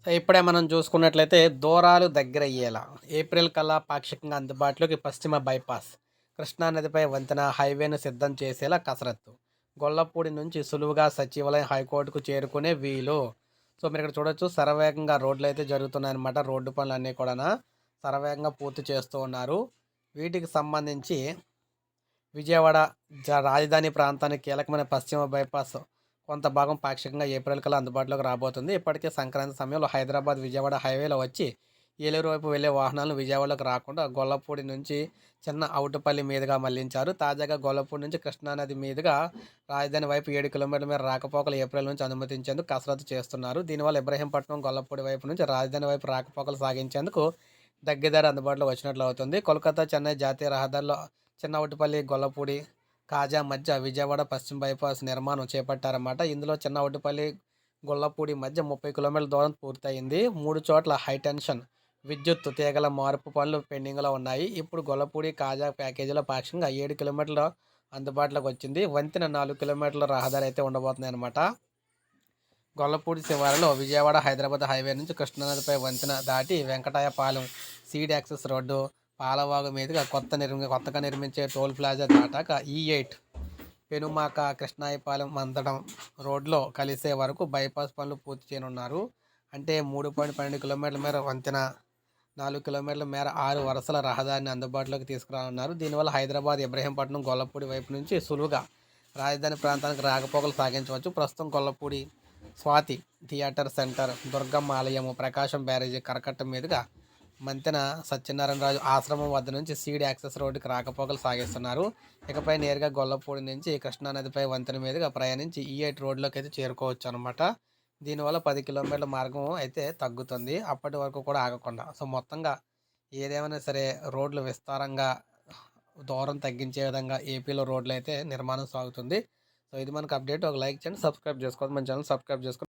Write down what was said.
So, ఇప్పుడే మనం చూసుకున్నట్లయితే దూరాలు దగ్గరయ్యేలా ఏప్రిల్ కల్లా పాక్షికంగా అందుబాటులోకి పశ్చిమ బైపాస్. కృష్ణా నదిపై వంతెన హైవేను సిద్ధం చేసేలా కసరత్తు. గొల్లపూడి నుంచి సులువుగా సచివాలయం హైకోర్టుకు చేరుకునే వీలు. సో, మీరిక్కడ చూడొచ్చు శరవేగంగా రోడ్లయితే జరుగుతున్నాయన్నమాట. రోడ్డు పనులన్నీ కూడాను శరవేగంగా పూర్తి చేస్తూ ఉన్నారు. వీటికి సంబంధించి విజయవాడ రాజధాని ప్రాంతానికి కీలకమైన పశ్చిమ బైపాస్ కొంత భాగం పాక్షికంగా ఏప్రిల్ కల్లా అందుబాటులోకి రాబోతుంది. ఇప్పటికే సంక్రాంతి సమయంలో హైదరాబాద్ విజయవాడ హైవేలో వచ్చి ఏలూరు వైపు వెళ్లే వాహనాలను విజయవాడలోకి రాకుండా గొల్లపూడి నుంచి చిన్న అవుటుపల్లి మీదుగా మళ్లించారు. తాజాగా గొల్లపూడి నుంచి కృష్ణానది మీదుగా రాజధాని వైపు 7 కిలోమీటర్ల మేర రాకపోకలు ఏప్రిల్ నుంచి అనుమతించేందుకు కసరత్తు చేస్తున్నారు. దీనివల్ల ఇబ్రహీంపట్నం గొల్లపూడి వైపు నుంచి రాజధాని వైపు రాకపోకలు సాగించేందుకు దగ్గరదారి అందుబాటులోకి వచ్చినట్లు అవుతుంది. కోల్కతా చెన్నై జాతీయ రహదారిలో చిన్నవుటిపల్లి గొల్లపూడి కాజా మధ్య విజయవాడ పశ్చిమ బైపాస్ నిర్మాణం చేపట్టారన్నమాట. ఇందులో చిన్నవుటిపల్లి గొల్లపూడి మధ్య 30 కిలోమీటర్ల దూరం పూర్తయింది. 3 చోట్ల హైటెన్షన్ విద్యుత్ తీగల మార్పు పనులు పెండింగ్లో ఉన్నాయి. ఇప్పుడు గొల్లపూడి కాజా ప్యాకేజీలో పాక్షికంగా 7 కిలోమీటర్ల అందుబాటులోకి వచ్చింది. వంతెన 4 కిలోమీటర్ల రహదారి అయితే ఉండబోతుంది అనమాట. గొల్లపూడి శివారులో విజయవాడ హైదరాబాద్ హైవే నుంచి కృష్ణానదిపై వంతెన దాటి Venkatayapalem seed access road Palavagu మీదుగా కొత్తగా నిర్మించే టోల్ ప్లాజా దాటాక E8 పెనుమాక కృష్ణాయపాలెం మందడం రోడ్లో కలిసే వరకు బైపాస్ పనులు పూర్తి చేయనున్నారు. అంటే 3.12 కిలోమీటర్ల మేర వంతెన, 4 కిలోమీటర్ల మేర 6 వరుసల రహదారిని అందుబాటులోకి తీసుకురానున్నారు. దీనివల్ల హైదరాబాద్ ఇబ్రహీంపట్నం గొల్లపూడి వైపు నుంచి సులువుగా రాజధాని ప్రాంతానికి రాకపోకలు సాగించవచ్చు. ప్రస్తుతం గొల్లపూడి స్వాతి థియేటర్ సెంటర్, దుర్గమ్మ ఆలయము, ప్రకాశం బ్యారేజీ, కరకట్ట మీదుగా మంతెన సత్యనారాయణరాజు ఆశ్రమం వద్ద నుంచి సీడ్ యాక్సెస్ రోడ్డుకి రాకపోకలు సాగిస్తున్నారు. ఇకపై నేరుగా గొల్లపూడి నుంచి కృష్ణానదిపై వంతెన మీదుగా ప్రయాణించి E8 రోడ్లోకి అయితే చేరుకోవచ్చు అనమాట. దీనివల్ల 10 కిలోమీటర్ల మార్గం అయితే తగ్గుతుంది. అప్పటి వరకు కూడా ఆగకుండా. సో, మొత్తంగా ఏదేమైనా సరే రోడ్లు విస్తారంగా దూరం తగ్గించే విధంగా ఏపీలో రోడ్లు అయితే నిర్మాణం సాగుతుంది. సో, ఇది మనకు అప్డేట్. ఒక లైక్ చేయండి, సబ్స్క్రైబ్ చేసుకోండి. మన ఛానల్ సబ్స్క్రైబ్ చేసుకోండి.